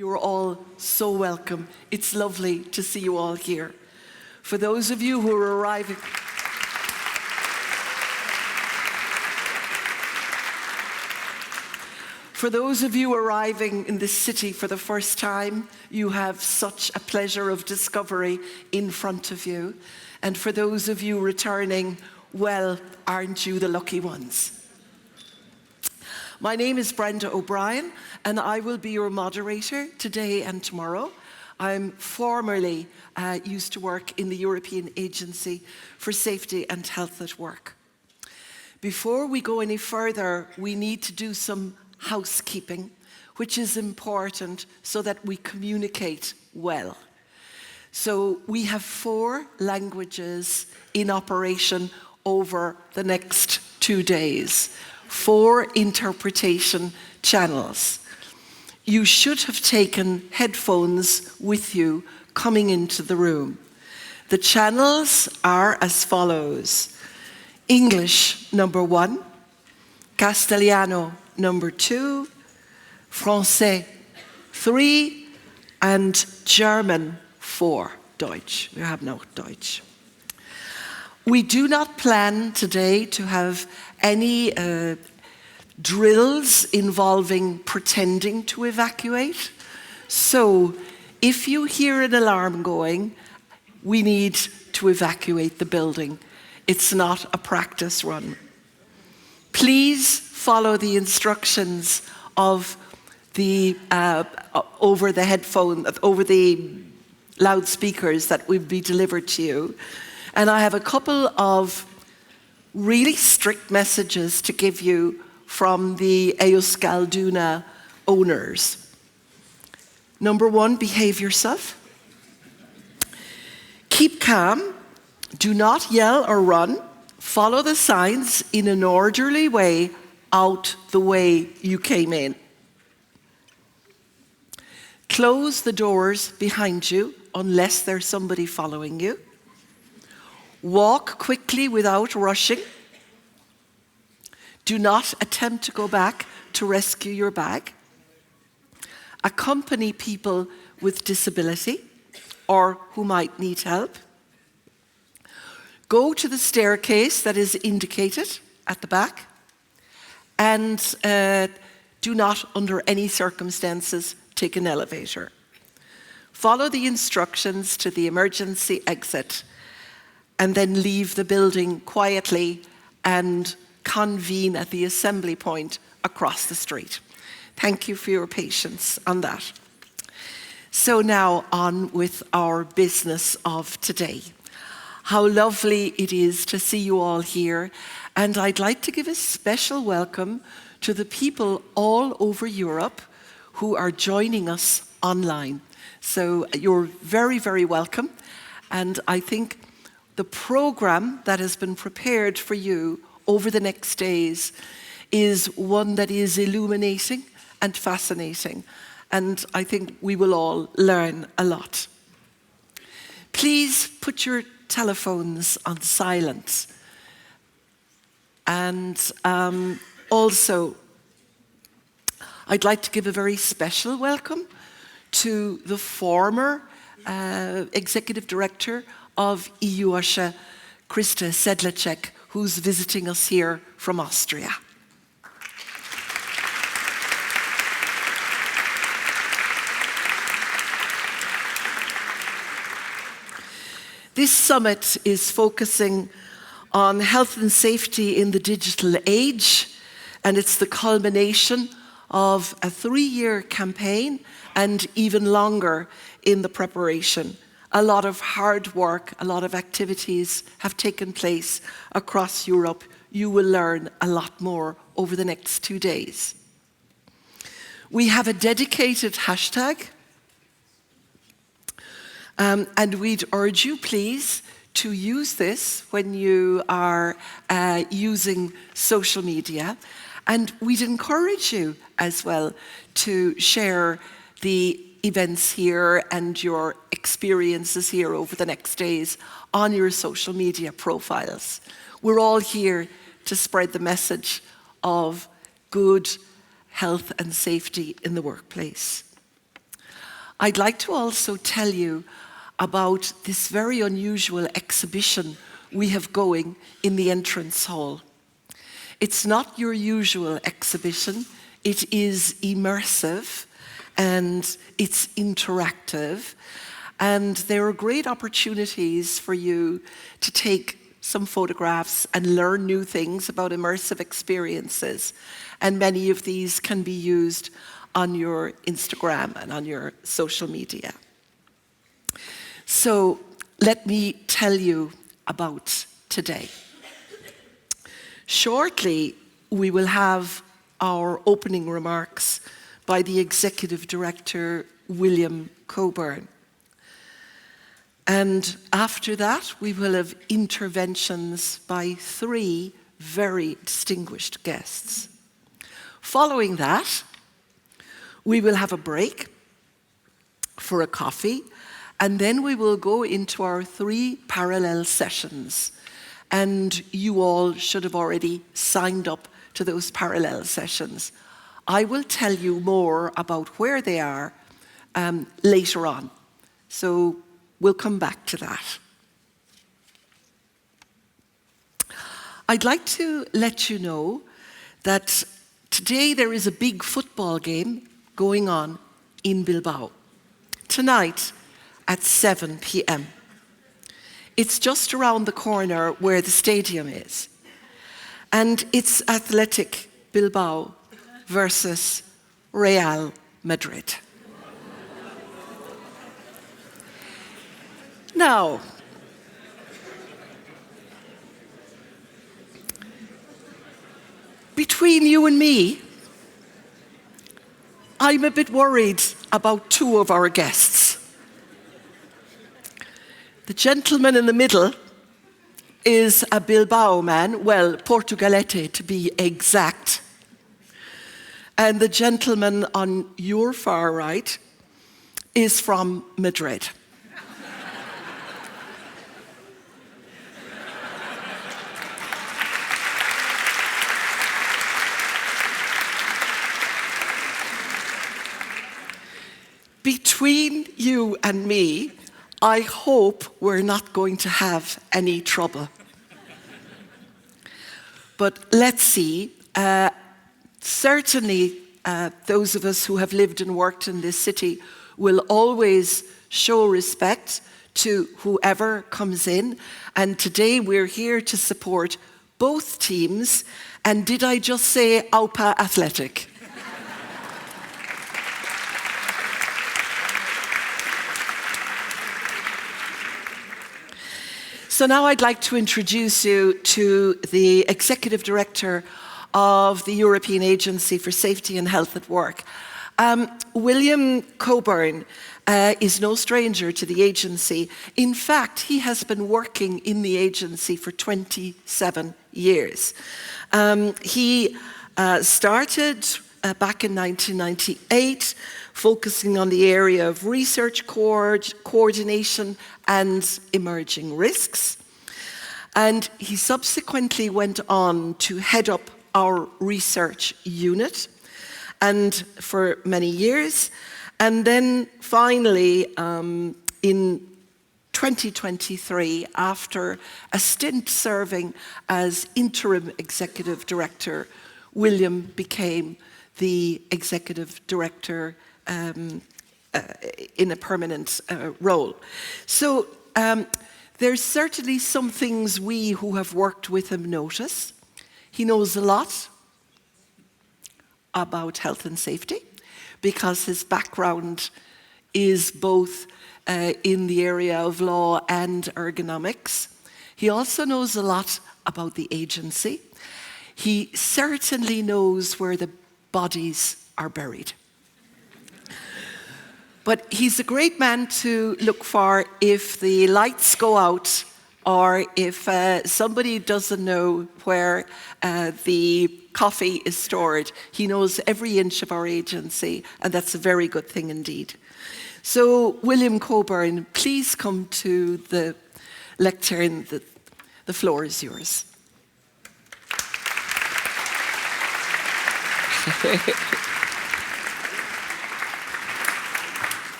You're all so welcome. It's lovely to see you all here. For those of you who are arriving, in this city for the first time, you have such a pleasure of discovery in front of you. And for those of you returning, well, aren't you the lucky ones? My name is Brenda O'Brien, and I will be your moderator today and tomorrow. I'm formerly used to work in the European Agency for Safety and Health at Work. Before we go any further, we need to do some housekeeping, which is important so that we communicate well. So we have 4 languages in operation over the next 2 days. 4 interpretation channels. You should have taken headphones with you coming into the room. The channels are as follows: English, number 1, Castellano, number 2, Français, 3, and German, 4. Deutsch. We have no Deutsch. We do not plan today to have any drills involving pretending to evacuate. So if you hear an alarm going, we need to evacuate the building. It's not a practice run. Please follow the instructions of the over the loudspeakers that will be delivered to you. And I have a couple of really strict messages to give you from the Euskalduna owners. Number 1, behave yourself. Keep calm. Do not yell or run. Follow the signs in an orderly way out the way you came in. Close the doors behind you unless there's somebody following you. Walk quickly without rushing. Do not attempt to go back to rescue your bag. Accompany people with disability or who might need help. Go to the staircase that is indicated at the back. And do not, under any circumstances, take an elevator. Follow the instructions to the emergency exit, and then leave the building quietly and convene at the assembly point across the street. Thank you for your patience on that. So now on with our business of today. How lovely it is to see you all here, and I'd like to give a special welcome to the people all over Europe who are joining us online. So you're very, very welcome, and I think the program that has been prepared for you over the next days is one that is illuminating and fascinating, and I think we will all learn a lot. Please put your telephones on silent, and also I'd like to give a very special welcome to the former Executive Director of EU-OSHA, Krista Sedlacek, who's visiting us here from Austria. This summit is focusing on health and safety in the digital age, and it's the culmination of a 3-year campaign and even longer in the preparation. A lot of hard work, a lot of activities have taken place across Europe. You will learn a lot more over the next 2 days. We have a dedicated hashtag, and we'd urge you, please, to use this when you are using social media. And we'd encourage you as well to share the events here and your experiences here over the next days on your social media profiles. We're all here to spread the message of good health and safety in the workplace. I'd like to also tell you about this very unusual exhibition we have going in the entrance hall. It's not your usual exhibition. It is immersive and it's interactive. And there are great opportunities for you to take some photographs and learn new things about immersive experiences. And many of these can be used on your Instagram and on your social media. So let me tell you about today. Shortly, we will have our opening remarks by the Executive Director, William Coburn. And after that, we will have interventions by 3 very distinguished guests. Following that, we will have a break for a coffee, and then we will go into our 3 parallel sessions. And you all should have already signed up to those parallel sessions. I will tell you more about where they are later on. So we'll come back to that. I'd like to let you know that today there is a big football game going on in Bilbao. Tonight at 7 p.m. It's just around the corner where the stadium is. And it's Athletic Bilbao versus Real Madrid. Now, between you and me, I'm a bit worried about 2 of our guests. The gentleman in the middle is a Bilbao man, well, Portugalete to be exact. And the gentleman on your far right is from Madrid. Between you and me, I hope we're not going to have any trouble. But let's see. Certainly, those of us who have lived and worked in this city will always show respect to whoever comes in. And today we're here to support both teams. And did I just say AUPA Athletic? So now I'd like to introduce you to the Executive Director of the European Agency for Safety and Health at Work. William Coburn is no stranger to the agency. In fact, he has been working in the agency for 27 years. He started back in 1998, focusing on the area of research coordination and emerging risks. And he subsequently went on to head up our research unit and for many years. And then finally, in 2023, after a stint serving as interim executive director, William became the executive director in a permanent role. So there's certainly some things we who have worked with him notice. He knows a lot about health and safety because his background is both in the area of law and ergonomics. He also knows a lot about the agency. He certainly knows where the bodies are buried. But he's a great man to look for if the lights go out or if somebody doesn't know where the coffee is stored. He knows every inch of our agency, and that's a very good thing indeed. So, William Coburn, please come to the lectern. The floor is yours.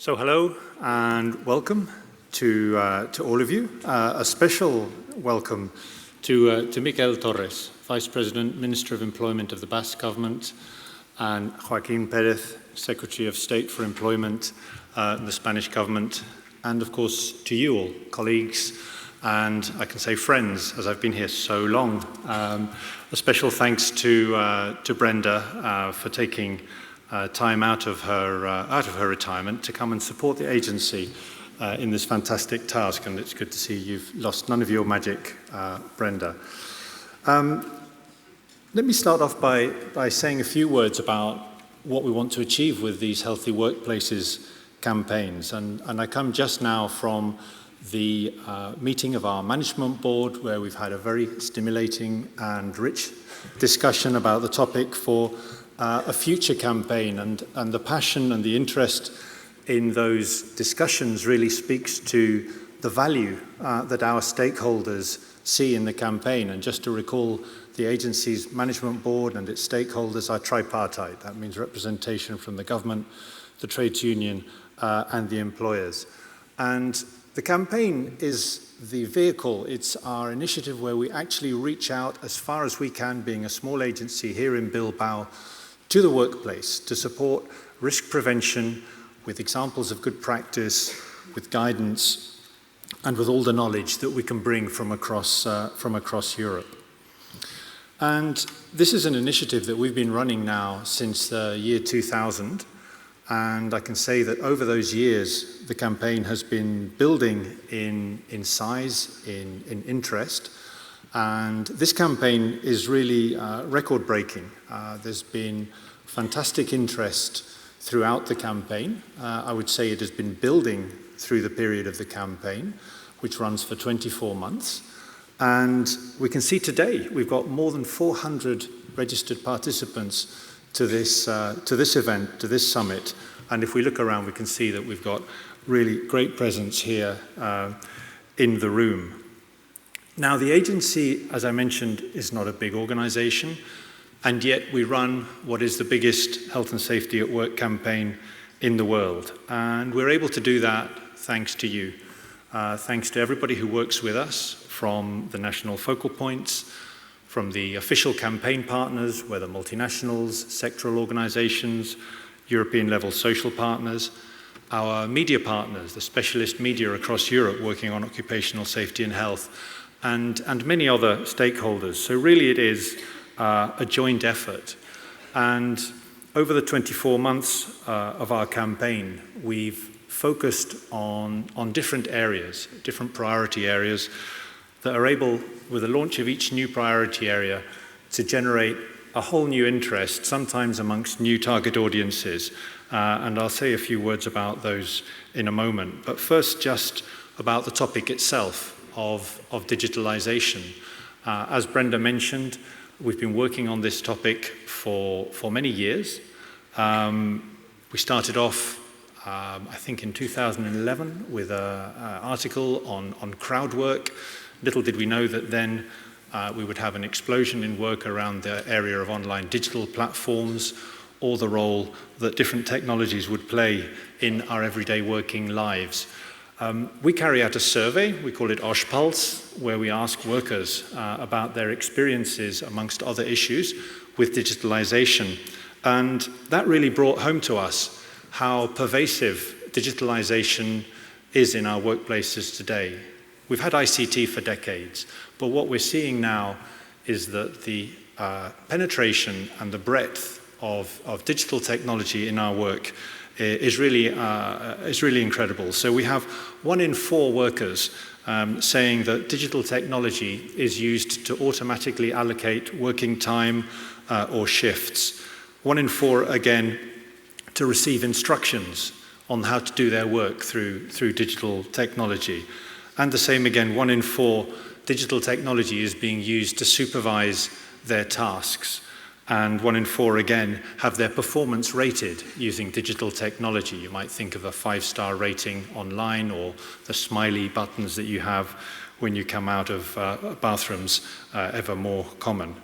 So hello and welcome to all of you. A special welcome to Miquel Torres, Vice President, Minister of Employment of the Basque Government, and Joaquin Pérez, Secretary of State for Employment in the Spanish Government, and of course to you all, colleagues, and I can say friends, as I've been here so long. A special thanks to Brenda for taking time out of her retirement to come and support the agency in this fantastic task, and it's good to see you've lost none of your magic, Brenda. Let me start off by saying a few words about what we want to achieve with these Healthy Workplaces campaigns, and I come just now from the meeting of our management board, where we've had a very stimulating and rich discussion about the topic for a future campaign, and the passion and the interest in those discussions really speaks to the value that our stakeholders see in the campaign. And just to recall, the agency's management board and its stakeholders are tripartite. That means representation from the government, the trades union, and the employers. And the campaign is the vehicle, it's our initiative where we actually reach out as far as we can, being a small agency here in Bilbao, to the workplace to support risk prevention with examples of good practice, with guidance, and with all the knowledge that we can bring from across Europe. And this is an initiative that we've been running now since the year 2000, and I can say that over those years the campaign has been building in size, in interest, and this campaign is really record-breaking. There's been fantastic interest throughout the campaign. I would say it has been building through the period of the campaign, which runs for 24 months. And we can see today we've got more than 400 registered participants to this event, to this summit. And if we look around, we can see that we've got really great presence here in the room. Now, the agency, as I mentioned, is not a big organization, and yet we run what is the biggest health and safety at work campaign in the world. And we're able to do that thanks to you. Thanks to everybody who works with us, from the national focal points, from the official campaign partners, whether multinationals, sectoral organizations, European-level social partners, our media partners, the specialist media across Europe working on occupational safety and health, and many other stakeholders. So really it is a joint effort. And over the 24 months of our campaign, we've focused on different areas, different priority areas that are able, with the launch of each new priority area, to generate a whole new interest, sometimes amongst new target audiences. And I'll say a few words about those in a moment. But first, just about the topic itself of digitalization. As Brenda mentioned, we've been working on this topic for many years. We started off, I think, in 2011 with an article on crowd work. Little did we know that then we would have an explosion in work around the area of online digital platforms, or the role that different technologies would play in our everyday working lives. We carry out a survey, we call it OSH Pulse, where we ask workers about their experiences, amongst other issues, with digitalization. And that really brought home to us how pervasive digitalization is in our workplaces today. We've had ICT for decades, but what we're seeing now is that the penetration and the breadth of digital technology in our work is really incredible. So we have 1 in 4 workers saying that digital technology is used to automatically allocate working time or shifts. 1 in 4, again, to receive instructions on how to do their work through digital technology. And the same again, 1 in 4, digital technology is being used to supervise their tasks. And 1 in 4, again, have their performance rated using digital technology. You might think of a 5-star rating online, or the smiley buttons that you have when you come out of bathrooms, ever more common.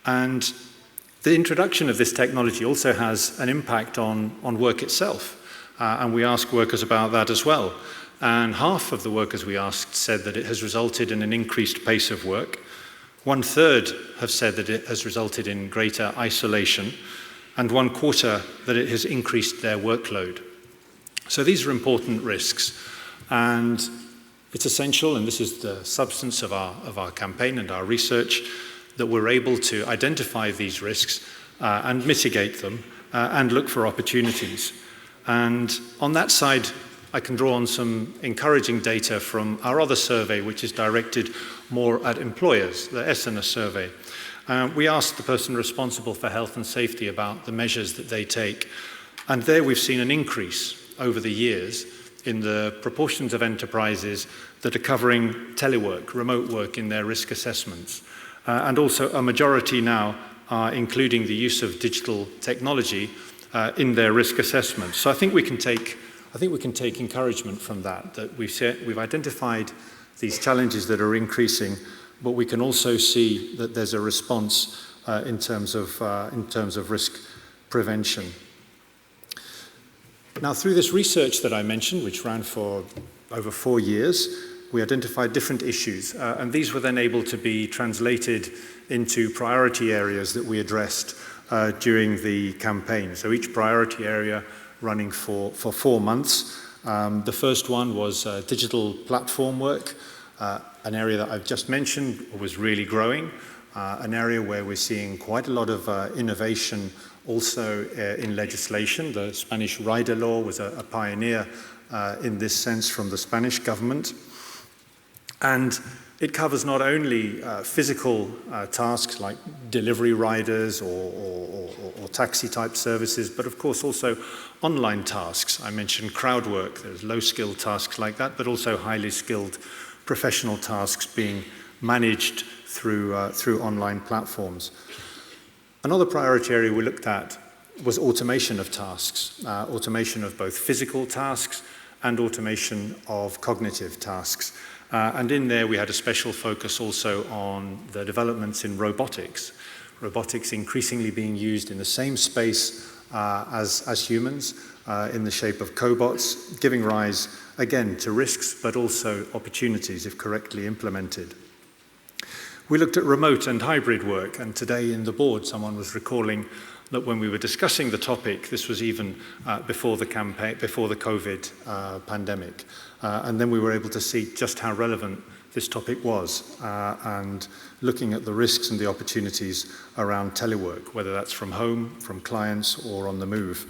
And the introduction of this technology also has an impact on work itself. and we asked workers about that as well. And half of the workers we asked said that it has resulted in an increased pace of work. 1/3 have said that it has resulted in greater isolation, and 1/4 that it has increased their workload. So these are important risks, and it's essential, and this is the substance of our campaign and our research, that we're able to identify these risks and mitigate them and look for opportunities. And on that side, I can draw on some encouraging data from our other survey, which is directed more at employers, the Essener survey. We asked the person responsible for health and safety about the measures that they take, and there we've seen an increase over the years in the proportions of enterprises that are covering telework, remote work in their risk assessments. And also a majority now are including the use of digital technology in their risk assessments. So I think we can take encouragement from that we've identified these challenges that are increasing, but we can also see that there's a response in terms of risk prevention. Now, through this research that I mentioned, which ran for over 4 years, we identified different issues, and these were then able to be translated into priority areas that we addressed during the campaign. So each priority area running for 4 months. The first one was digital platform work, an area that I've just mentioned was really growing, an area where we're seeing quite a lot of innovation also in legislation. The Spanish rider law was a pioneer in this sense from the Spanish government. And it covers not only physical tasks like delivery riders or taxi-type services, but of course also online tasks. I mentioned crowd work. There's low-skilled tasks like that, but also highly skilled professional tasks being managed through online platforms. Another priority area we looked at was automation of tasks, automation of both physical tasks and automation of cognitive tasks. And in there, we had a special focus also on the developments in robotics. Robotics increasingly being used in the same space as humans, in the shape of cobots, giving rise, again, to risks, but also opportunities if correctly implemented. We looked at remote and hybrid work, and today in the board, someone was recalling that when we were discussing the topic, this was even before the COVID pandemic. And then we were able to see just how relevant this topic was, and looking at the risks and the opportunities around telework, whether that's from home, from clients, or on the move.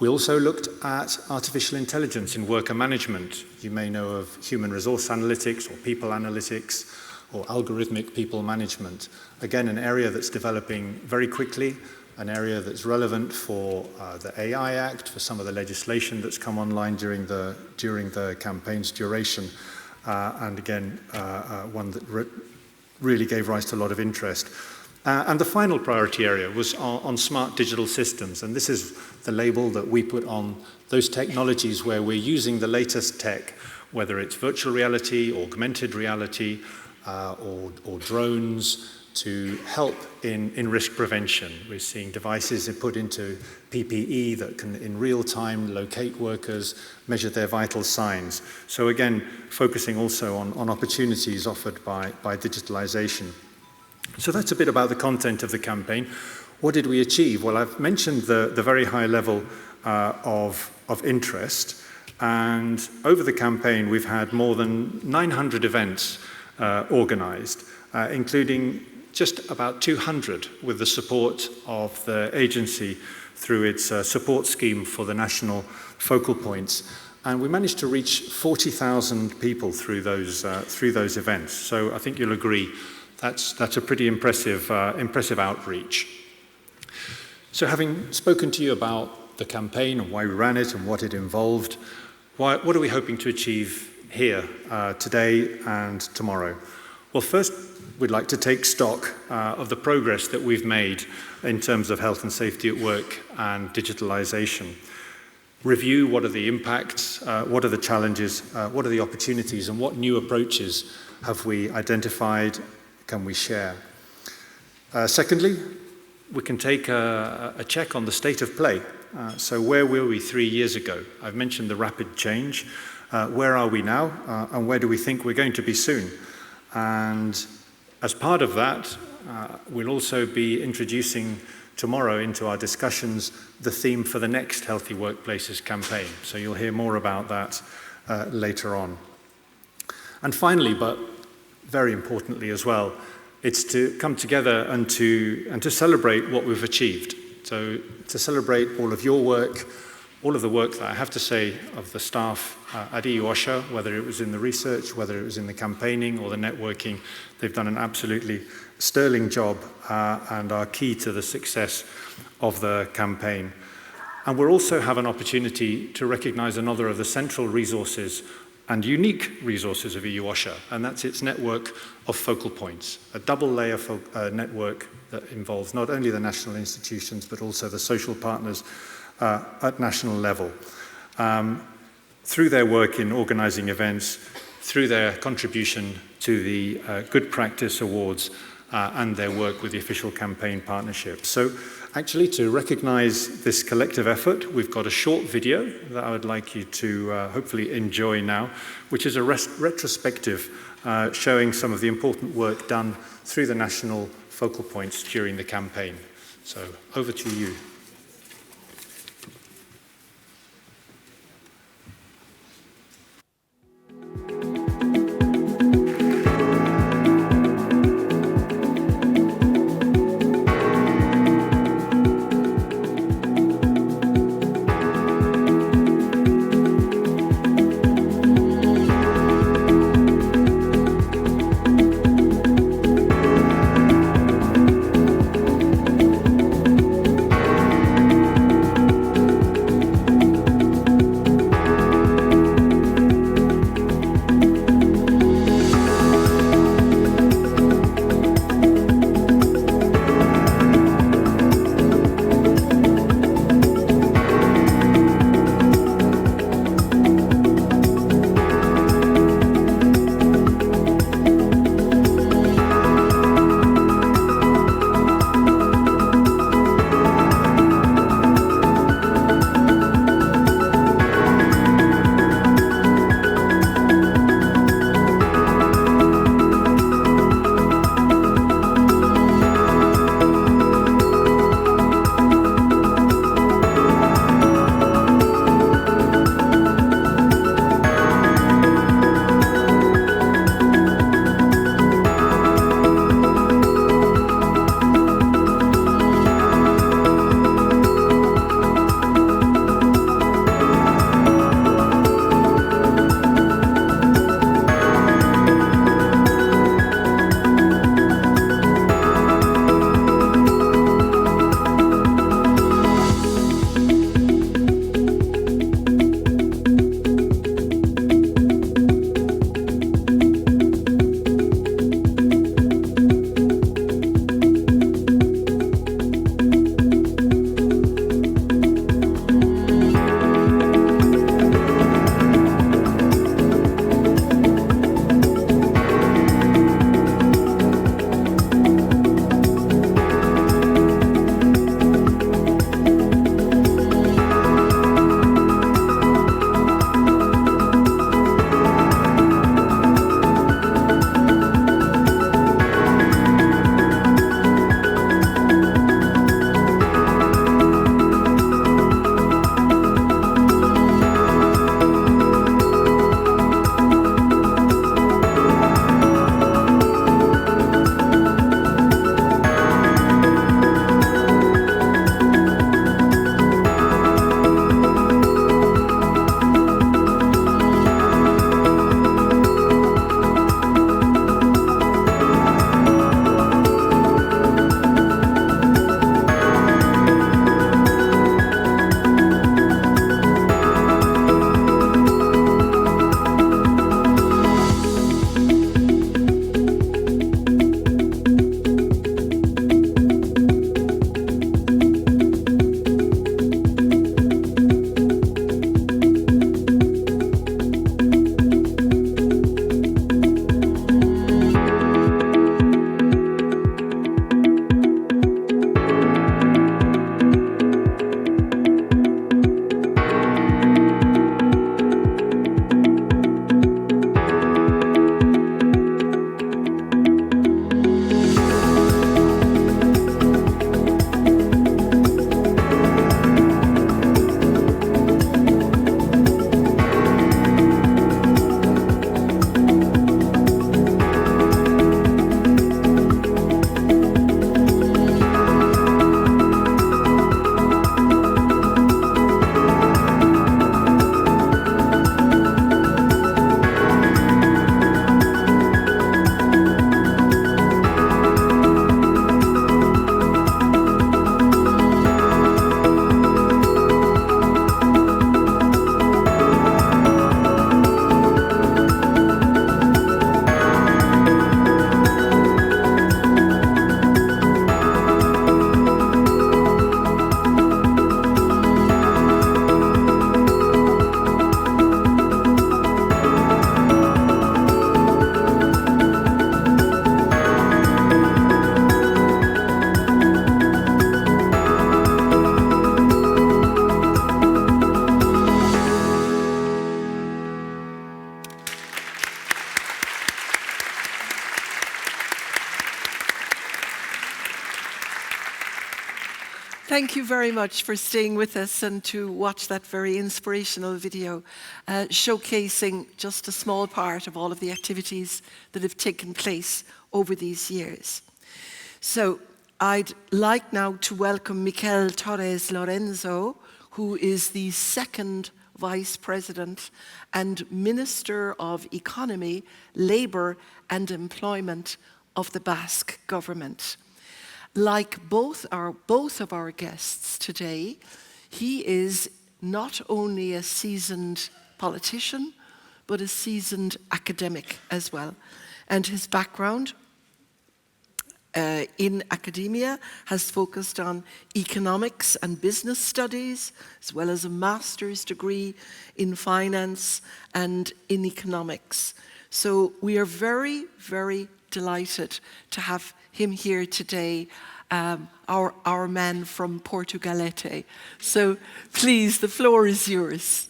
We also looked at artificial intelligence in worker management. You may know of human resource analytics or people analytics or algorithmic people management. Again, an area that's developing very quickly, an area that's relevant for the AI Act, for some of the legislation that's come online during the campaign's duration, and again, one that really gave rise to a lot of interest. And the final priority area was on smart digital systems, and this is the label that we put on those technologies where we're using the latest tech, whether it's virtual reality, augmented reality, or drones, to help in risk prevention. We're seeing devices put into PPE that can, in real time, locate workers, measure their vital signs. So again, focusing also on opportunities offered by digitalization. So that's a bit about the content of the campaign. What did we achieve? Well, I've mentioned the very high level of interest, and over the campaign we've had more than 900 events organized, including just about 200 with the support of the agency through its support scheme for the national focal points. And we managed to reach 40,000 people through those events. So I think you'll agree that's a pretty impressive outreach. So having spoken to you about the campaign and why we ran it and what it involved, what are we hoping to achieve here today and tomorrow? Well, first, we'd like to take stock of the progress that we've made in terms of health and safety at work and digitalization. Review what are the impacts, what are the challenges, what are the opportunities, and what new approaches have we identified, can we share. Secondly, we can take a check on the state of play So where were we 3 years ago? I've mentioned the rapid change. Where are we now, and where do we think we're going to be soon? And as part of that, we'll also be introducing tomorrow into our discussions the theme for the next Healthy Workplaces campaign. So you'll hear more about that later on. And finally, but very importantly as well, it's to come together and to celebrate what we've achieved. So to celebrate all of your work, all of the work that I have to say of the staff at EU-OSHA, whether it was in the research, whether it was in the campaigning or the networking, they've done an absolutely sterling job and are key to the success of the campaign. And we'll also have an opportunity to recognize another of the central resources and unique resources of EU-OSHA, and that's its network of focal points, a double-layer network that involves not only the national institutions but also the social partners at national level. Through their work in organizing events, through their contribution to the Good Practice Awards, and their work with the official campaign partnerships. So actually, to recognize this collective effort, we've got a short video that I would like you to hopefully enjoy now, which is a retrospective showing some of the important work done through the national focal points during the campaign. So over to you. Thank you very much for staying with us and to watch that very inspirational video showcasing just a small part of all of the activities that have taken place over these years. So I'd like now to welcome Miquel Torres Lorenzo, who is the second Vice President and Minister of Economy, Labour and Employment of the Basque Government. Like both of our guests today, he is not only a seasoned politician, but a seasoned academic as well. And his background in academia has focused on economics and business studies, as well as a master's degree in finance and in economics. So we are very, very delighted to have him here today, our man from Portugalete. So please, the floor is yours.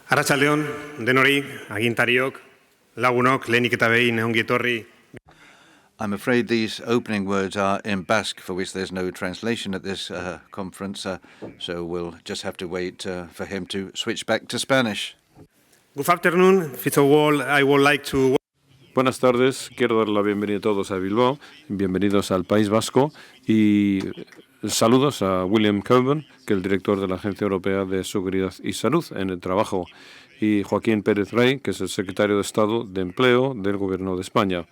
Arratsaldeon, denori, agintariok, lagunok, lehenik eta behin ongi etorri. I'm afraid these opening words are in Basque, for which there's no translation at this conference, so we'll just have to wait for him to switch back to Spanish. Good afternoon. First of all, I would like to... Buenas tardes, quiero dar la bienvenida a todos a Bilbao, bienvenidos al País Vasco y saludos a William Coburn, que es el director de la Agencia Europea de Seguridad y Salud en el Trabajo, y Joaquín Pérez Rey, que es el secretario de Estado de Empleo del Gobierno de España.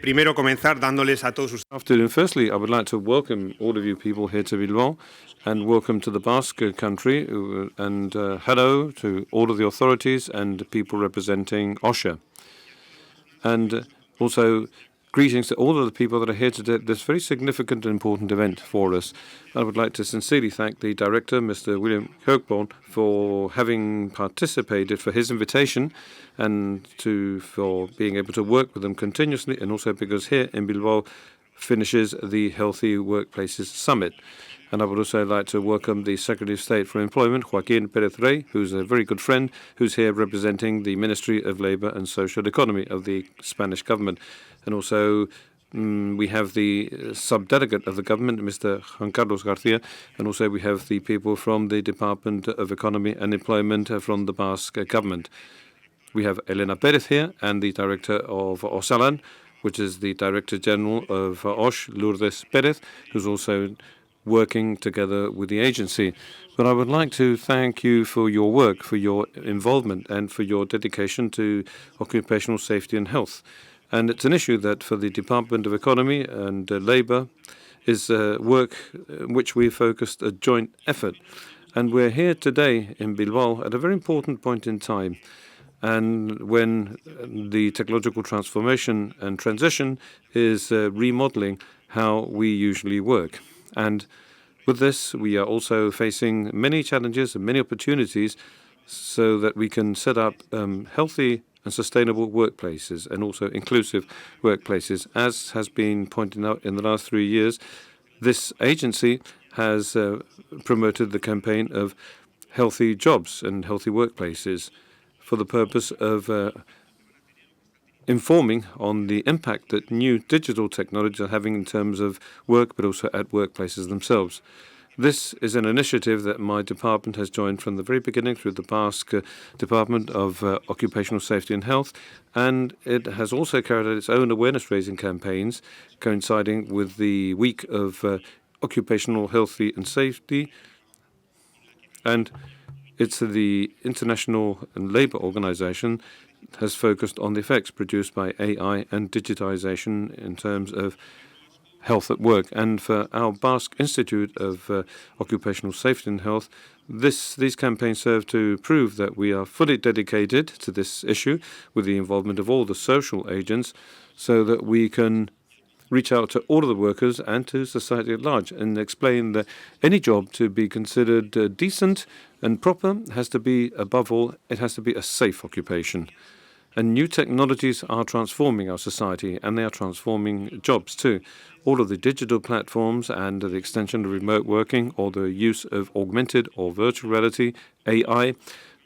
Primero comenzar dándoles a todos ustedes. Afternoon. Firstly, I would like to welcome all of you people here to Bilbao and welcome to the Basque country and hello to all of the authorities and people representing OSHA. And also greetings to all of the people that are here today at this very significant and important event for us. I would like to sincerely thank the director, Mr. William Kirkborn, for having participated, for his invitation, and for being able to work with them continuously, and also because here in Bilbao finishes the Healthy Workplaces Summit. And I would also like to welcome the Secretary of State for Employment, Joaquín Pérez Rey, who's a very good friend, who's here representing the Ministry of Labour and Social Economy of the Spanish government. And also we have the subdelegate of the government, Mr. Juan Carlos García, and also we have the people from the Department of Economy and Employment from the Basque government. We have Elena Pérez here and the director of Osalan, which is the Director General of OSH, Lourdes Pérez, who's also working together with the agency. But I would like to thank you for your work, for your involvement, and for your dedication to occupational safety and health. And it's an issue that for the Department of Economy and Labour is work in which we focused a joint effort. And we're here today in Bilbao at a very important point in time, and when the technological transformation and transition is remodeling how we usually work. And with this, we are also facing many challenges and many opportunities so that we can set up healthy and sustainable workplaces and also inclusive workplaces. As has been pointed out in the last 3 years, this agency has promoted the campaign of healthy jobs and healthy workplaces for the purpose of informing on the impact that new digital technologies are having in terms of work, but also at workplaces themselves. This is an initiative that my department has joined from the very beginning through the Basque Department of Occupational Safety and Health, and it has also carried out its own awareness-raising campaigns coinciding with the week of occupational health and safety, and it's the International Labour Organization has focused on the effects produced by AI and digitization in terms of health at work. And for our Basque Institute of Occupational Safety and Health, these campaigns serve to prove that we are fully dedicated to this issue with the involvement of all the social agents so that we can reach out to all of the workers and to society at large and explain that any job to be considered decent and proper has to be, above all, it has to be a safe occupation. And new technologies are transforming our society, and they are transforming jobs too. All of the digital platforms and the extension of remote working, or the use of augmented or virtual reality, AI,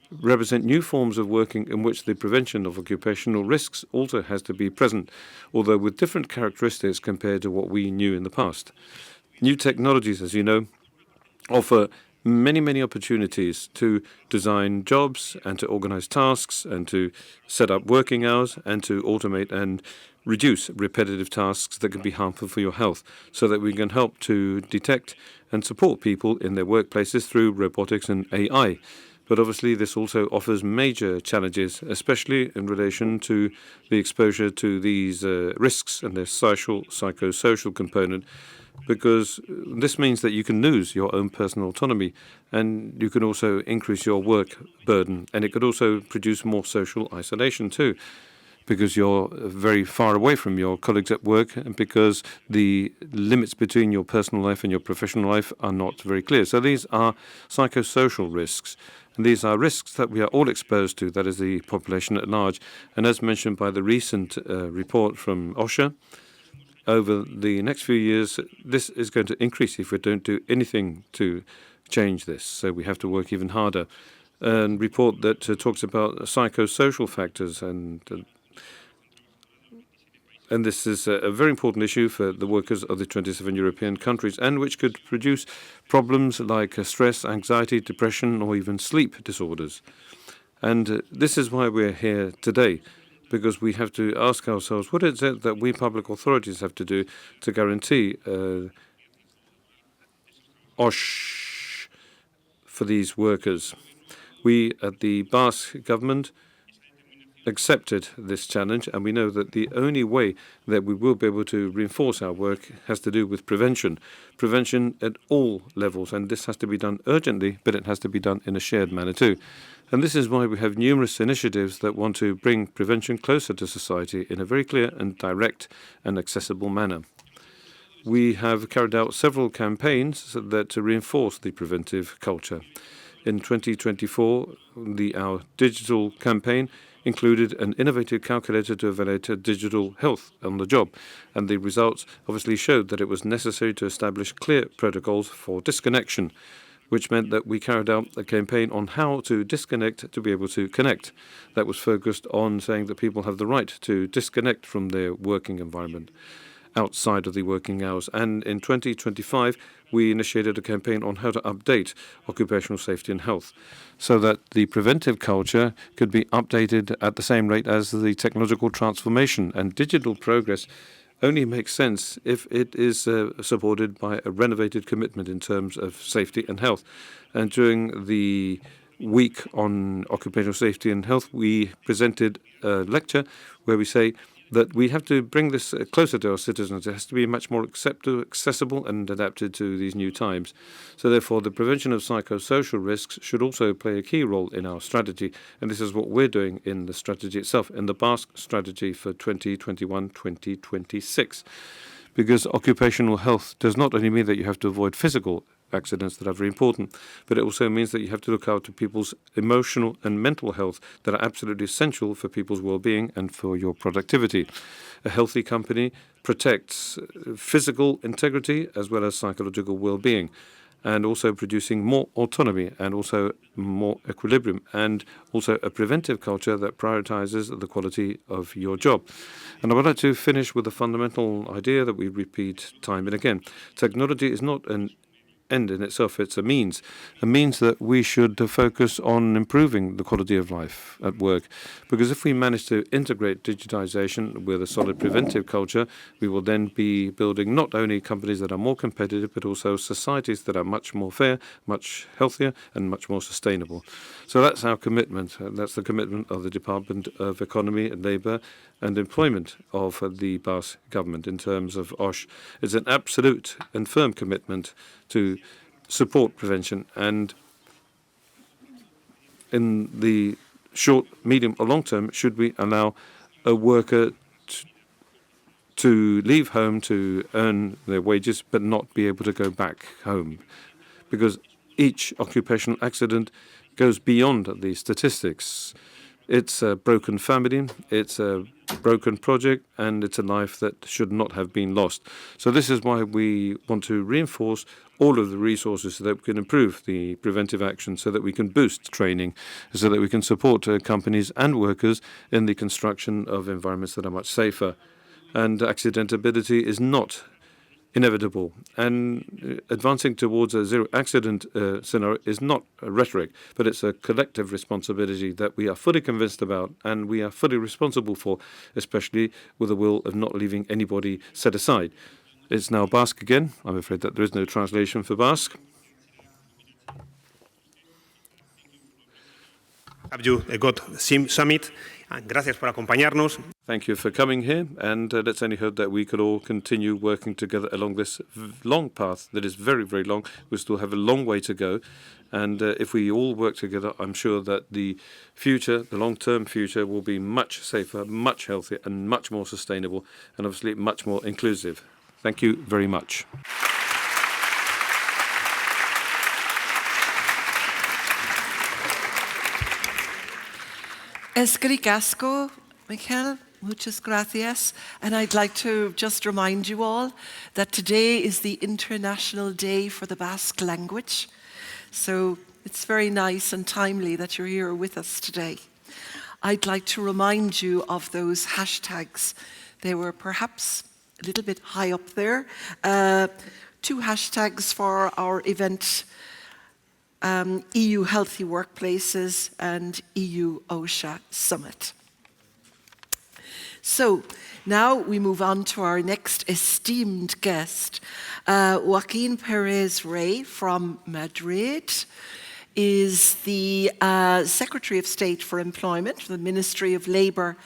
represent new forms of working in which the prevention of occupational risks also has to be present, although with different characteristics compared to what we knew in the past. New technologies, as you know, offer many opportunities to design jobs and to organize tasks and to set up working hours and to automate and reduce repetitive tasks that can be harmful for your health, so that we can help to detect and support people in their workplaces through robotics and AI. But obviously this also offers major challenges, especially in relation to the exposure to these risks and their psychosocial component, because this means that you can lose your own personal autonomy, and you can also increase your work burden, and it could also produce more social isolation too, because you're very far away from your colleagues at work, and because the limits between your personal life and your professional life are not very clear. So these are psychosocial risks. And these are risks that we are all exposed to, that is the population at large. And as mentioned by the recent report from OSHA, over the next few years, this is going to increase if we don't do anything to change this. So we have to work even harder. A report that talks about psychosocial factors, and this is a very important issue for the workers of the 27 European countries, and which could produce problems like stress, anxiety, depression, or even sleep disorders. And this is why we're here today, because we have to ask ourselves, what is it that we public authorities have to do to guarantee OSH for these workers? We at the Basque government accepted this challenge, and we know that the only way that we will be able to reinforce our work has to do with prevention at all levels, and this has to be done urgently, but it has to be done in a shared manner too. And this is why we have numerous initiatives that want to bring prevention closer to society in a very clear and direct and accessible manner. We have carried out several campaigns that reinforce the preventive culture. In 2024, our digital campaign included an innovative calculator to evaluate digital health on the job, and the results obviously showed that it was necessary to establish clear protocols for disconnection, which meant that we carried out a campaign on how to disconnect to be able to connect. That was focused on saying that people have the right to disconnect from their working environment outside of the working hours. And in 2025, we initiated a campaign on how to update occupational safety and health, so that the preventive culture could be updated at the same rate as the technological transformation. And digital progress only makes sense if it is supported by a renovated commitment in terms of safety and health. And during the week on occupational safety and health, we presented a lecture where we say that we have to bring this closer to our citizens. It has to be much more accessible and adapted to these new times. So therefore, the prevention of psychosocial risks should also play a key role in our strategy. And this is what we're doing in the strategy itself, in the Basque strategy for 2021-2026. Because occupational health does not only mean that you have to avoid physical accidents that are very important, but it also means that you have to look out to people's emotional and mental health that are absolutely essential for people's well-being and for your productivity. A healthy company protects physical integrity as well as psychological well-being, and also producing more autonomy and also more equilibrium, and also a preventive culture that prioritizes the quality of your job. And I would like to finish with a fundamental idea that we repeat time and again. Technology is not an end in itself, it's a means that we should focus on improving the quality of life at work. Because if we manage to integrate digitization with a solid preventive culture, we will then be building not only companies that are more competitive, but also societies that are much more fair, much healthier, and much more sustainable. So that's our commitment. That's the commitment of the Department of Economy and Labour and Employment of the Basque government in terms of OSH. It's an absolute and firm commitment to support prevention, and in the short, medium or long term, should we allow a worker to leave home to earn their wages but not be able to go back home, because each occupational accident goes beyond the statistics. It's a broken family, it's a broken project, and it's a life that should not have been lost. So this is why we want to reinforce all of the resources so that we can improve the preventive action, so that we can boost training, so that we can support companies and workers in the construction of environments that are much safer. And accidentability is not inevitable. And advancing towards a zero accident scenario is not a rhetoric, but it's a collective responsibility that we are fully convinced about and we are fully responsible for, especially with the will of not leaving anybody set aside. It's now Basque again. I'm afraid that there is no translation for Basque. Have you got summit? And gracias por acompañarnos. Thank you for coming here, and let's only hope that we could all continue working together along this long path that is very, very long. We still have a long way to go, and if we all work together, I'm sure that the future, the long-term future, will be much safer, much healthier, and much more sustainable, and obviously much more inclusive. Thank you very much. Eskerrik asko, Michael. Muchas gracias. And I'd like to just remind you all that today is the International Day for the Basque Language. So it's very nice and timely that you're here with us today. I'd like to remind you of those hashtags. They were perhaps a little bit high up there. 2 hashtags for our event, EU Healthy Workplaces and EU-OSHA Summit. So now we move on to our next esteemed guest. Joaquin Perez Rey from Madrid is the Secretary of State for Employment for the Ministry of Labour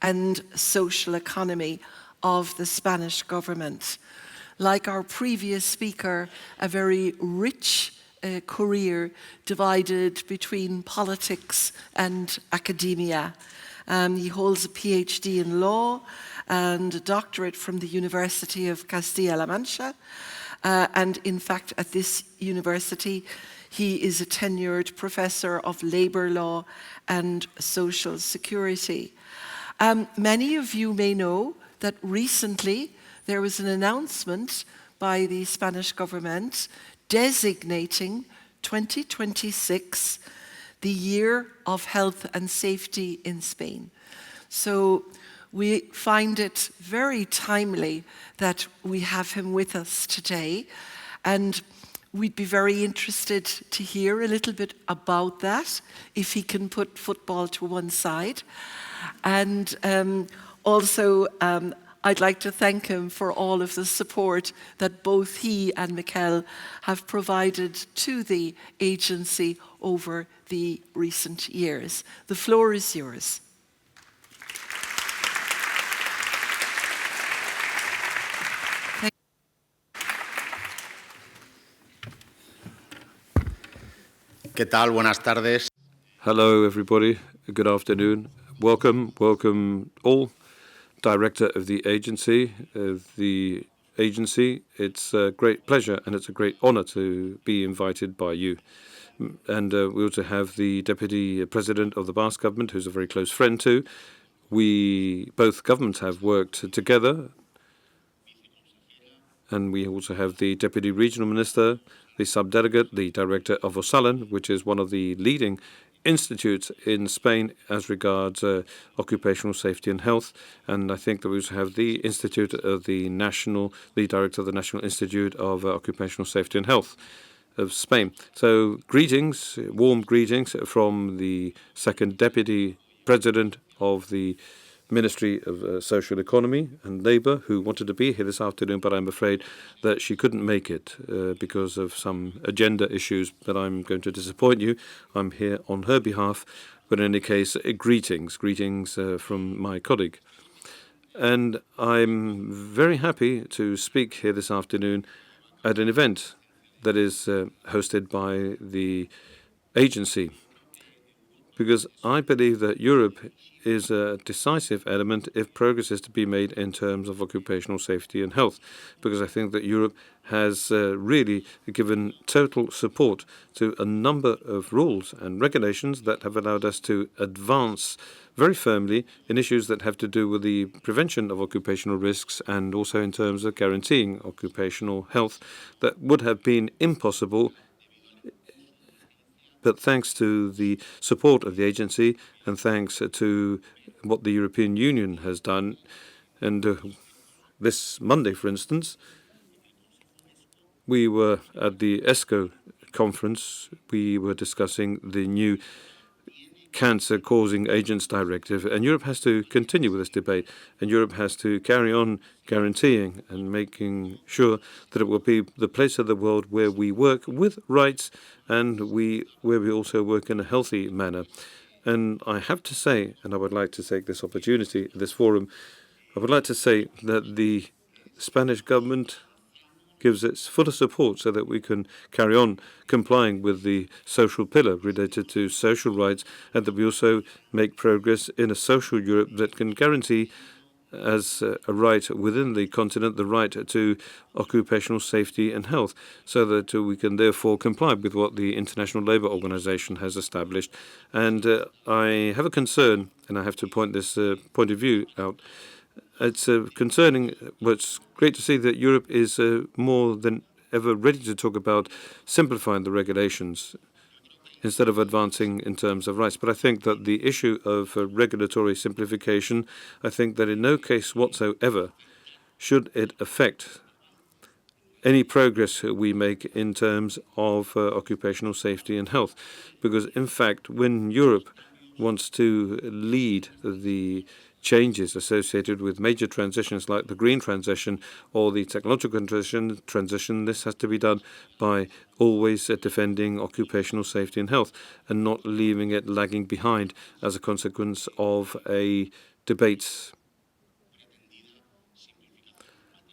and Social Economy of the Spanish government. Like our previous speaker, a very rich career divided between politics and academia. He holds a PhD in law and a doctorate from the University of Castilla-La Mancha. And in fact, at this university, he is a tenured professor of labor law and social security. Many of you may know that recently there was an announcement by the Spanish government designating 2026 the year of health and safety in Spain. So we find it very timely that we have him with us today, and we'd be very interested to hear a little bit about that, if he can put football to one side. And also, I'd like to thank him for all of the support that both he and Mikel have provided to the agency over the recent years. The floor is yours. ¿Qué tal? Buenas tardes. Hello, everybody. Good afternoon. Welcome all. Director of the agency. It's a great pleasure and it's a great honor to be invited by you. And we also have the Deputy President of the Basque government, who's a very close friend too. Both governments have worked together. And we also have the Deputy Regional Minister, the Subdelegate, the Director of OSALEN, which is one of the leading institutes in Spain as regards occupational safety and health. And I think that we also have the Institute of the Director of the National Institute of Occupational Safety and Health of Spain. So greetings, warm greetings from the second Deputy President of the Ministry of Social Economy and Labour, who wanted to be here this afternoon, but I'm afraid that she couldn't make it because of some agenda issues, but I'm going to disappoint you. I'm here on her behalf, but in any case, greetings from my colleague. And I'm very happy to speak here this afternoon at an event that is hosted by the agency, because I believe that Europe is a decisive element if progress is to be made in terms of occupational safety and health, because I think that Europe has really given total support to a number of rules and regulations that have allowed us to advance very firmly in issues that have to do with the prevention of occupational risks and also in terms of guaranteeing occupational health that would have been impossible. But thanks to the support of the agency and thanks to what the European Union has done, and this Monday, for instance, we were at the ESCO conference. We were discussing the new cancer-causing agents directive, and Europe has to continue with this debate, and Europe has to carry on guaranteeing and making sure that it will be the place of the world where we work with rights and where we also work in a healthy manner. And I have to say, and I would like to take this opportunity, this forum, I would like to say that the Spanish government gives its full support so that we can carry on complying with the social pillar related to social rights, and that we also make progress in a social Europe that can guarantee as a right within the continent the right to occupational safety and health, so that we can therefore comply with what the International Labour Organization has established. And I have a concern, and I have to point this point of view out. It's concerning, but it's great to see that Europe is more than ever ready to talk about simplifying the regulations instead of advancing in terms of rights. But I think that the issue of regulatory simplification, I think that in no case whatsoever should it affect any progress we make in terms of occupational safety and health. Because, in fact, when Europe wants to lead the changes associated with major transitions like the green transition or the technological transition, this has to be done by always defending occupational safety and health and not leaving it lagging behind as a consequence of a debate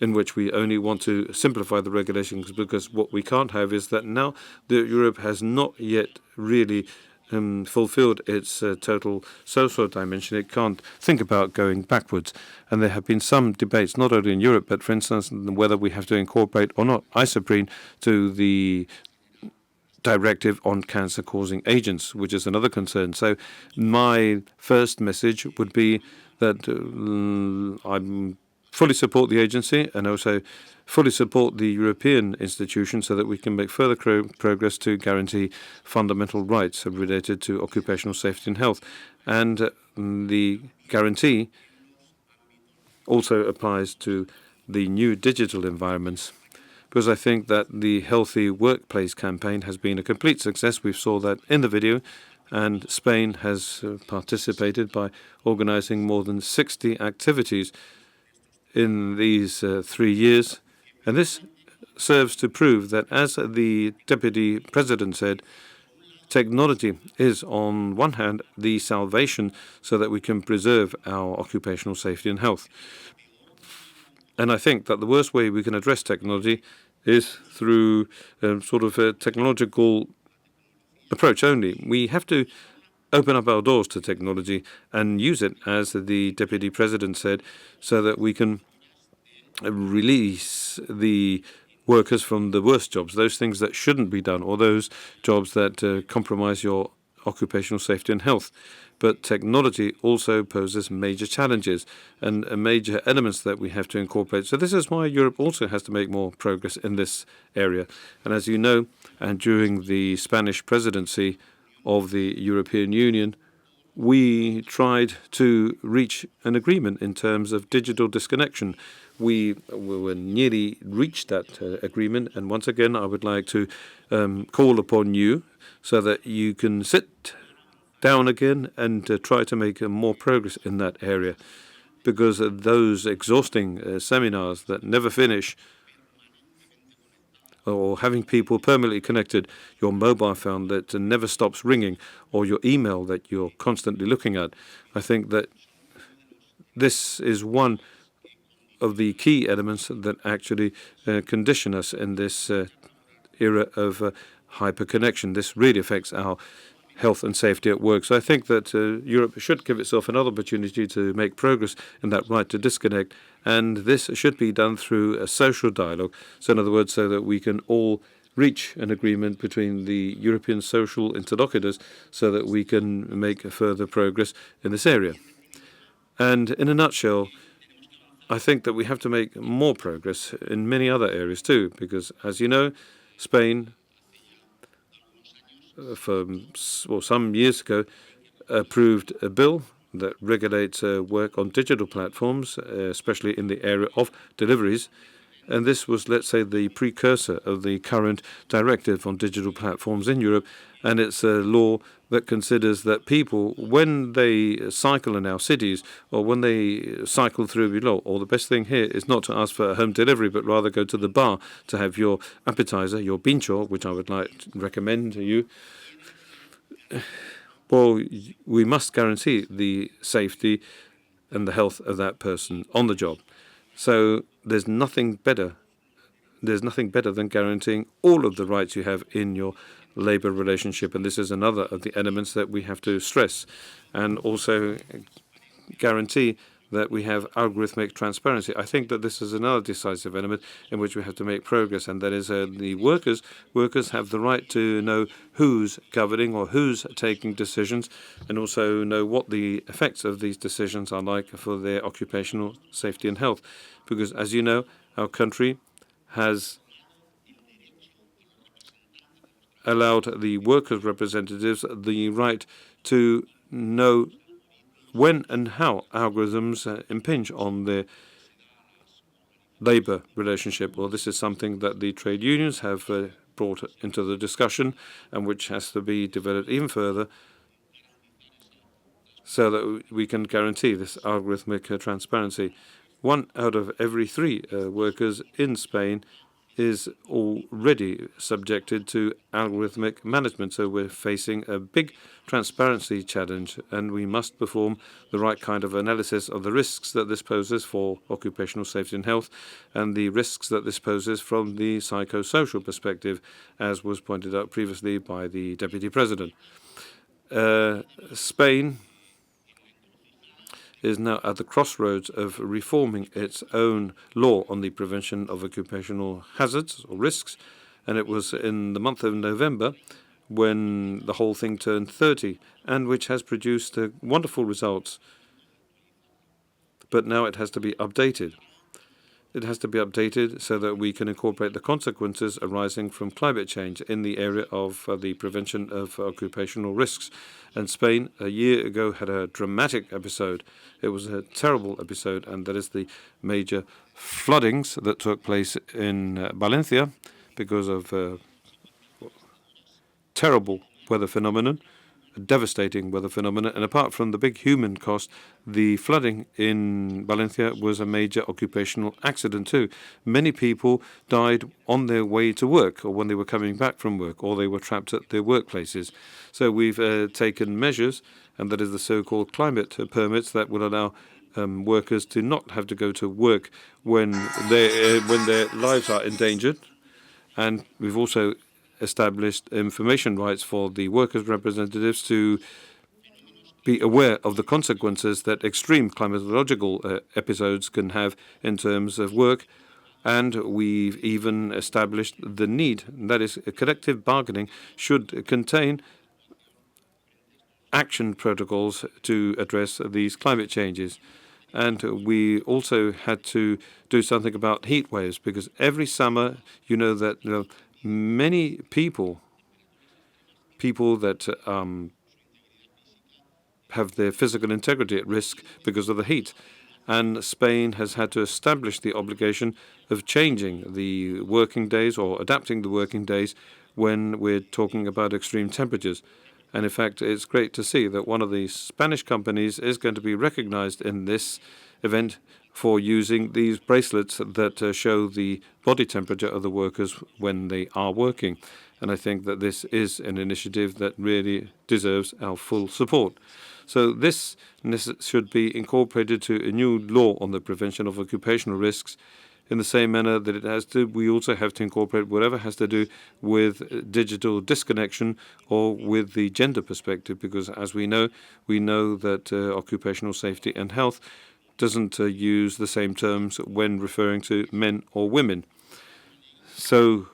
in which we only want to simplify the regulations, because what we can't have is that now that Europe has not yet really fulfilled its total social dimension, it can't think about going backwards. And there have been some debates, not only in Europe, but for instance, whether we have to incorporate or not isoprene to the directive on cancer-causing agents, which is another concern. So my first message would be that I fully support the agency and also fully support the European institutions so that we can make further progress to guarantee fundamental rights related to occupational safety and health. And the guarantee also applies to the new digital environments, because I think that the Healthy Workplace campaign has been a complete success. We saw that in the video, and Spain has participated by organizing more than 60 activities in these 3 years. And this serves to prove that, as the Deputy President said, technology is, on one hand, the salvation so that we can preserve our occupational safety and health. And I think that the worst way we can address technology is through sort of a technological approach only. We have to open up our doors to technology and use it, as the Deputy President said, so that we can release the workers from the worst jobs, those things that shouldn't be done, or those jobs that compromise your occupational safety and health. But technology also poses major challenges and major elements that we have to incorporate. So this is why Europe also has to make more progress in this area. And as you know, and during the Spanish presidency of the European Union, we tried to reach an agreement in terms of digital disconnection. We were nearly reached that agreement, and once again I would like to call upon you so that you can sit down again and try to make more progress in that area, because those exhausting seminars that never finish, or having people permanently connected, your mobile phone that never stops ringing, or your email that you're constantly looking at, I think that this is one of the key elements that actually condition us in this era of hyperconnection. This really affects our health and safety at work. So I think that Europe should give itself another opportunity to make progress in that right to disconnect, and this should be done through a social dialogue. So in other words, so that we can all reach an agreement between the European social interlocutors so that we can make further progress in this area. And in a nutshell, I think that we have to make more progress in many other areas too, because as you know, Spain some years ago approved a bill that regulates work on digital platforms, especially in the area of deliveries. And this was, let's say, the precursor of the current directive on digital platforms in Europe. And it's a law that considers that people, when they cycle in our cities or when they cycle through Bilbao, or the best thing here is not to ask for a home delivery, but rather go to the bar to have your appetizer, your pincho, which I would like to recommend to you. Well, we must guarantee the safety and the health of that person on the job. So there's nothing better than guaranteeing all of the rights you have in your labor relationship. And this is another of the elements that we have to stress, and also guarantee that we have algorithmic transparency. I think that this is another decisive element in which we have to make progress, and that is the workers. Workers have the right to know who's governing or who's taking decisions, and also know what the effects of these decisions are like for their occupational safety and health. Because, as you know, our country has allowed the workers' representatives the right to know when and how algorithms impinge on their labor relationship. Well, this is something that the trade unions have brought into the discussion, and which has to be developed even further so that we can guarantee this algorithmic transparency. 1 out of every 3 workers in Spain is already subjected to algorithmic management. So we're facing a big transparency challenge, and we must perform the right kind of analysis of the risks that this poses for occupational safety and health, and the risks that this poses from the psychosocial perspective, as was pointed out previously by the Deputy President. Spain is now at the crossroads of reforming its own law on the prevention of occupational hazards or risks. And it was in the month of November when the whole thing turned 30, and which has produced wonderful results. But now it has to be updated. It has to be updated so that we can incorporate the consequences arising from climate change in the area of the prevention of occupational risks. And Spain, a year ago, had a dramatic episode. It was a terrible episode, and that is the major floodings that took place in Valencia because of terrible weather phenomenon, a devastating weather phenomenon. And apart from the big human cost, the flooding in Valencia was a major occupational accident too. Many people died on their way to work, or when they were coming back from work, or they were trapped at their workplaces. So we've taken measures, and that is the so-called climate permits that will allow workers to not have to go to work when their lives are endangered. And we've also established information rights for the workers' representatives to be aware of the consequences that extreme climatological episodes can have in terms of work. And we've even established the need, that is, collective bargaining should contain action protocols to address these climate changes. And we also had to do something about heat waves, because every summer, you know that many people that have their physical integrity at risk because of the heat. And Spain has had to establish the obligation of changing the working days or adapting the working days when we're talking about extreme temperatures. And in fact, it's great to see that one of the Spanish companies is going to be recognized in this event for using these bracelets that show the body temperature of the workers when they are working. And I think that this is an initiative that really deserves our full support. So this should be incorporated to a new law on the prevention of occupational risks in the same manner that it has to, we also have to incorporate whatever has to do with digital disconnection or with the gender perspective, because as we know that occupational safety and health doesn't use the same terms when referring to men or women. So,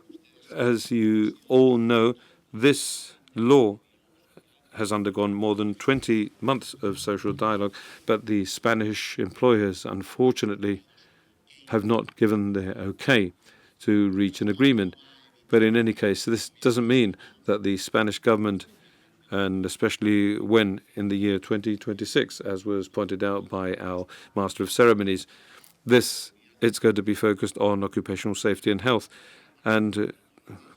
as you all know, this law has undergone more than 20 months of social dialogue, but the Spanish employers, unfortunately, have not given their okay to reach an agreement. But in any case, this doesn't mean that the Spanish government, and especially when in the year 2026, as was pointed out by our Master of Ceremonies, it's going to be focused on occupational safety and health. And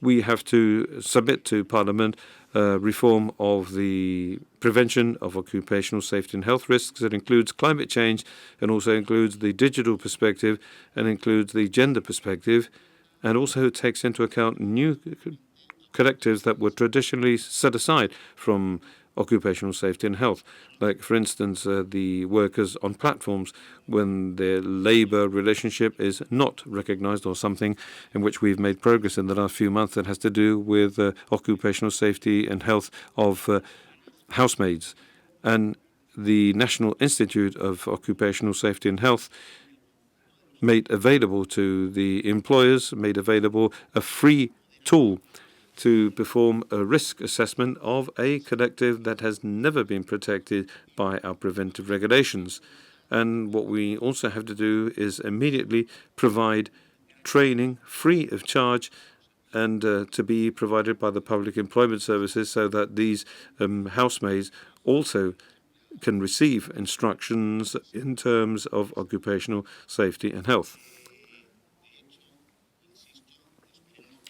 we have to submit to Parliament reform of the prevention of occupational safety and health risks that includes climate change and also includes the digital perspective and includes the gender perspective, and also takes into account new collectives that were traditionally set aside from occupational safety and health, like, for instance, the workers on platforms when their labor relationship is not recognized, or something in which we've made progress in the last few months that has to do with occupational safety and health of housemaids. And the National Institute of Occupational Safety and Health made available to the employers, made available a free tool to perform a risk assessment of a collective that has never been protected by our preventive regulations. And what we also have to do is immediately provide training free of charge and to be provided by the public employment services, so that these housemaids also can receive instructions in terms of occupational safety and health.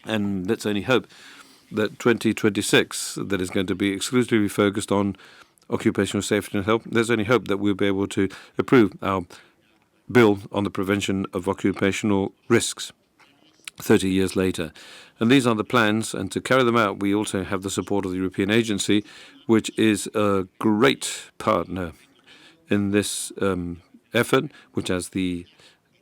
And let's only hope that 2026, that is going to be exclusively focused on occupational safety and health, there's only hope that we'll be able to approve our bill on the prevention of occupational risks 30 years later. And these are the plans, and to carry them out, we also have the support of the European Agency, which is a great partner in this effort, which, as the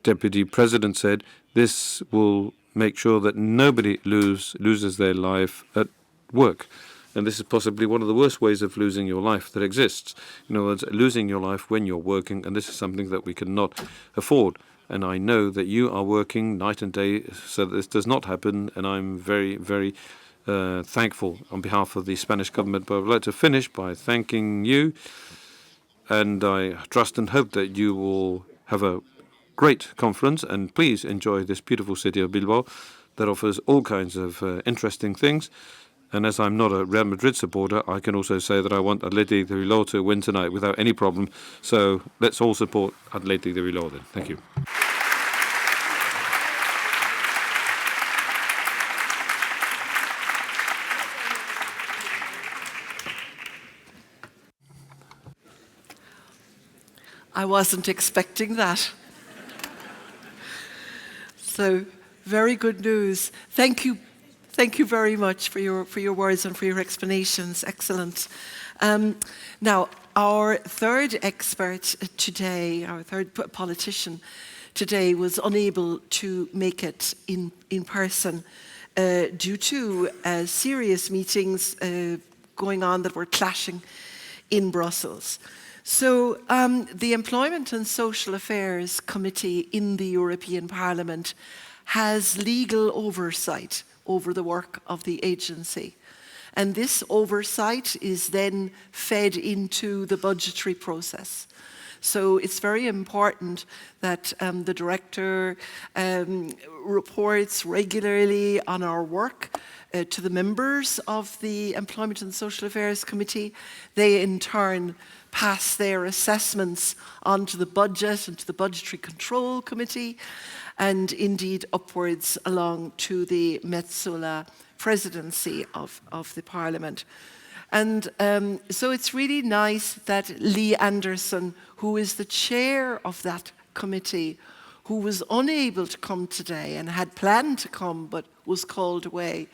Deputy President said, this will make sure that nobody loses their life at work. And this is possibly one of the worst ways of losing your life that exists. In other words, losing your life when you're working, and this is something that we cannot afford. And I know that you are working night and day so that this does not happen, and I'm very, very thankful on behalf of the Spanish government. But I would like to finish by thanking you, and I trust and hope that you will have a great conference, and please enjoy this beautiful city of Bilbao that offers all kinds of interesting things. And as I'm not a Real Madrid supporter, I can also say that I want Athletic de Bilbao to win tonight without any problem. So let's all support Athletic de Bilbao then. Thank you. I wasn't expecting that. So, very good news. Thank you very much for your words and for your explanations. Excellent. Now, our third expert today, our third politician today, was unable to make it in person due to serious meetings going on that were clashing in Brussels. So the Employment and Social Affairs Committee in the European Parliament has legal oversight over the work of the agency. And this oversight is then fed into the budgetary process. So it's very important that the director reports regularly on our work to the members of the Employment and Social Affairs Committee. They in turn pass their assessments onto the budget and to the Budgetary Control Committee, and indeed upwards along to the Metsola presidency of the Parliament. And so it's really nice that Lee Anderson, who is the chair of that committee, who was unable to come today and had planned to come but was called away,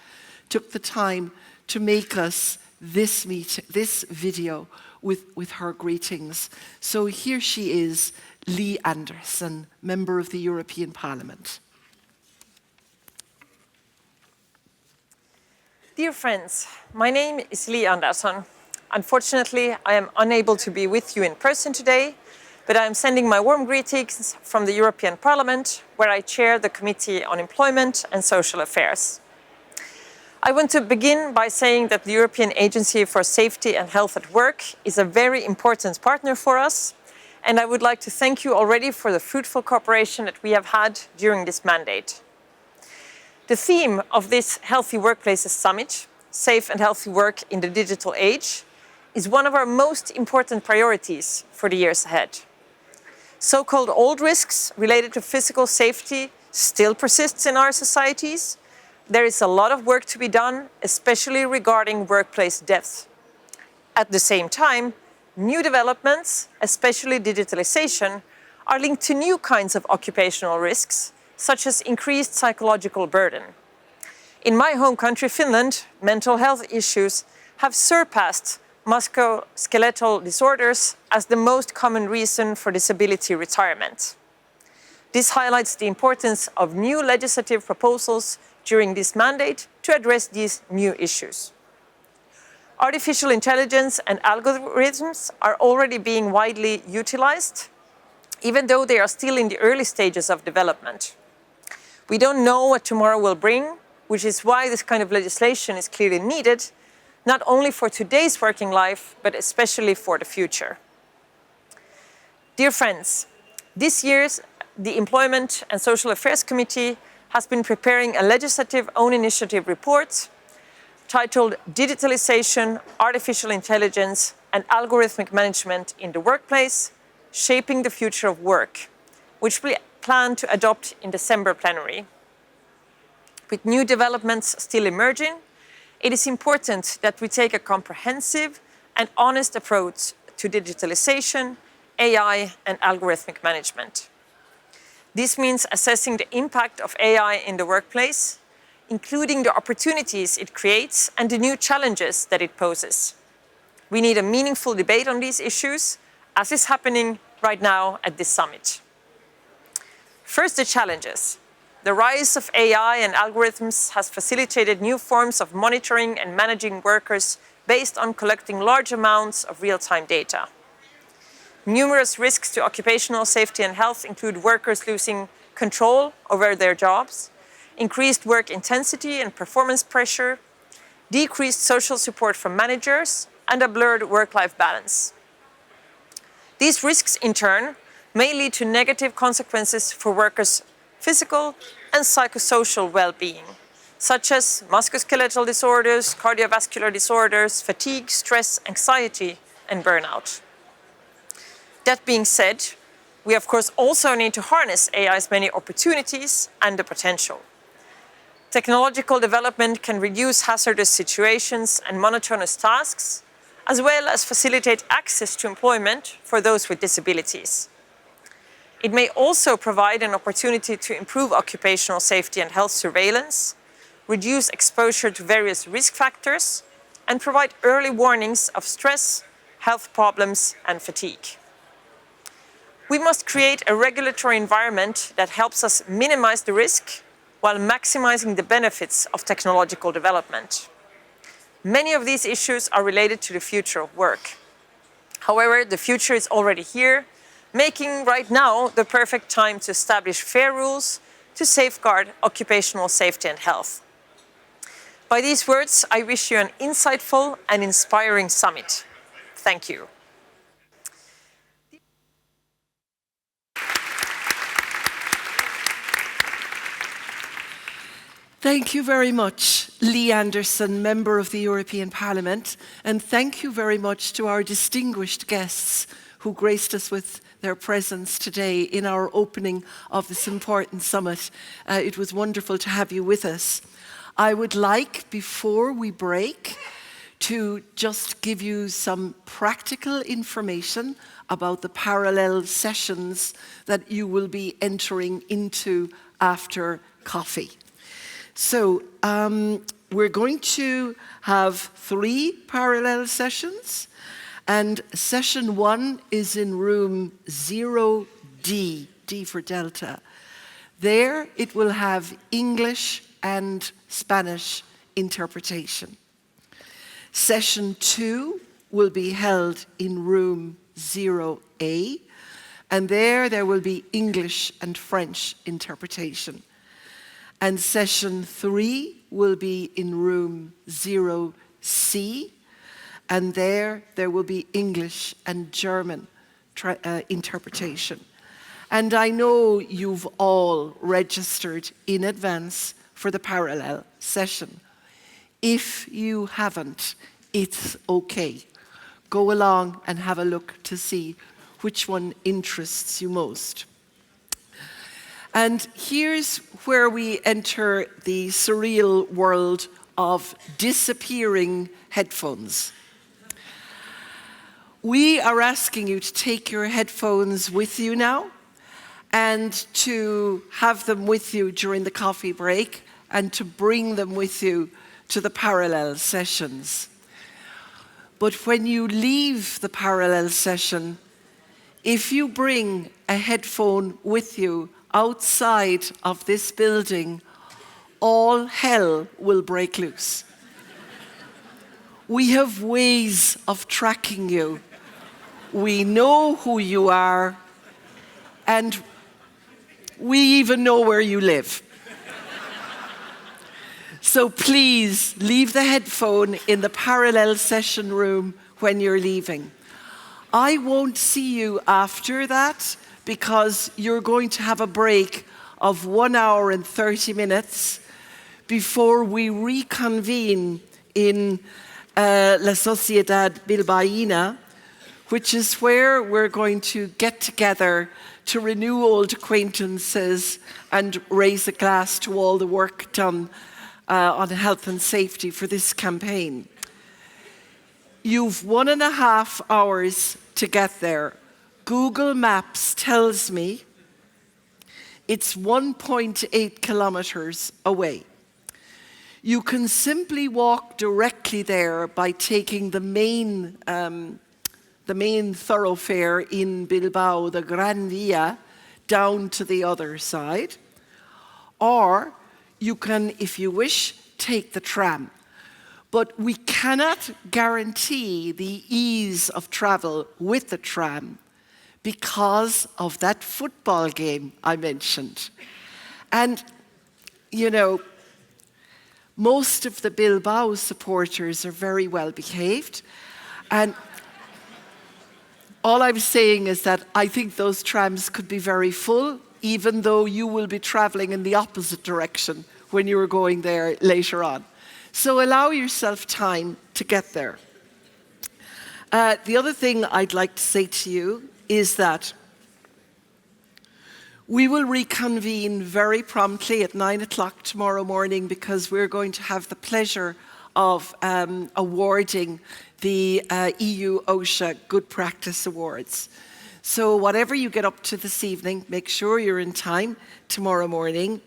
took the time to make us this video with her greetings. So here she is, Lee Anderson, member of the European Parliament. Dear friends, my name is Li Andersson. Unfortunately, I am unable to be with you in person today, but I am sending my warm greetings from the European Parliament, where I chair the Committee on Employment and Social Affairs. I want to begin by saying that the European Agency for Safety and Health at Work is a very important partner for us, and I would like to thank you already for the fruitful cooperation that we have had during this mandate. The theme of this Healthy Workplaces Summit, Safe and Healthy Work in the Digital Age, is one of our most important priorities for the years ahead. So-called old risks related to physical safety still persists in our societies. There is a lot of work to be done, especially regarding workplace deaths. At the same time, new developments, especially digitalization, are linked to new kinds of occupational risks, such as increased psychological burden. In my home country, Finland, mental health issues have surpassed musculoskeletal disorders as the most common reason for disability retirement. This highlights the importance of new legislative proposals during this mandate to address these new issues. Artificial intelligence and algorithms are already being widely utilized, even though they are still in the early stages of development. We don't know what tomorrow will bring, which is why this kind of legislation is clearly needed, not only for today's working life, but especially for the future. Dear friends, this year's the Employment and Social Affairs Committee has been preparing a legislative own initiative report titled Digitalization, Artificial Intelligence and Algorithmic Management in the Workplace, Shaping the Future of Work, which we plan to adopt in December plenary. With new developments still emerging, it is important that we take a comprehensive and honest approach to digitalization, AI and algorithmic management. This means assessing the impact of AI in the workplace, including the opportunities it creates and the new challenges that it poses. We need a meaningful debate on these issues, as is happening right now at this summit. First, the challenges. The rise of AI and algorithms has facilitated new forms of monitoring and managing workers based on collecting large amounts of real-time data. Numerous risks to occupational safety and health include workers losing control over their jobs, increased work intensity and performance pressure, decreased social support from managers, and a blurred work-life balance. These risks, in turn, may lead to negative consequences for workers' physical and psychosocial well-being, such as musculoskeletal disorders, cardiovascular disorders, fatigue, stress, anxiety, and burnout. That being said, we of course also need to harness AI's many opportunities and the potential. Technological development can reduce hazardous situations and monotonous tasks, as well as facilitate access to employment for those with disabilities. It may also provide an opportunity to improve occupational safety and health surveillance, reduce exposure to various risk factors, and provide early warnings of stress, health problems, and fatigue. We must create a regulatory environment that helps us minimize the risk while maximizing the benefits of technological development. Many of these issues are related to the future of work. However, the future is already here, making right now the perfect time to establish fair rules to safeguard occupational safety and health. By these words, I wish you an insightful and inspiring summit. Thank you. Thank you very much, Lee Andersson, Member of the European Parliament, and thank you very much to our distinguished guests who graced us with their presence today in our opening of this important summit. It was wonderful to have you with us. I would like, before we break, to just give you some practical information about the parallel sessions that you will be entering into after coffee. So we're going to have 3 parallel sessions, and session 1 is in room 0D, D for Delta. There it will have English and Spanish interpretation. Session 2 will be held in room 0A, and there will be English and French interpretation. And session 3 will be in room 0C, and there will be English and German interpretation. And I know you've all registered in advance for the parallel session. If you haven't, it's okay. Go along and have a look to see which one interests you most. And here's where we enter the surreal world of disappearing headphones. We are asking you to take your headphones with you now and to have them with you during the coffee break and to bring them with you to the parallel sessions. But when you leave the parallel session, if you bring a headphone with you outside of this building, all hell will break loose. We have ways of tracking you. We know who you are, and we even know where you live. So please leave the headphone in the parallel session room when you're leaving. I won't see you after that because you're going to have a break of 1 hour and 30 minutes before we reconvene in La Sociedad Bilbaína, which is where we're going to get together to renew old acquaintances and raise a glass to all the work done on health and safety for this campaign. You've 1.5 hours to get there. Google Maps tells me it's 1.8 kilometers away. You can simply walk directly there by taking the main thoroughfare in Bilbao, the Gran Via, down to the other side. Or you can, if you wish, take the tram. But we cannot guarantee the ease of travel with the tram because of that football game I mentioned. And, you know, most of the Bilbao supporters are very well behaved. And all I'm saying is that I think those trams could be very full, even though you will be traveling in the opposite direction when you are going there later on. So allow yourself time to get there. The other thing I'd like to say to you is that we will reconvene very promptly at 9 o'clock tomorrow morning because we're going to have the pleasure of awarding the EU-OSHA Good Practice Awards. So whatever you get up to this evening, make sure you're in time tomorrow morning.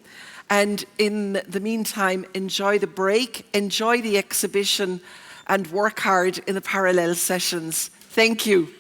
And in the meantime, enjoy the break, enjoy the exhibition, and work hard in the parallel sessions. Thank you.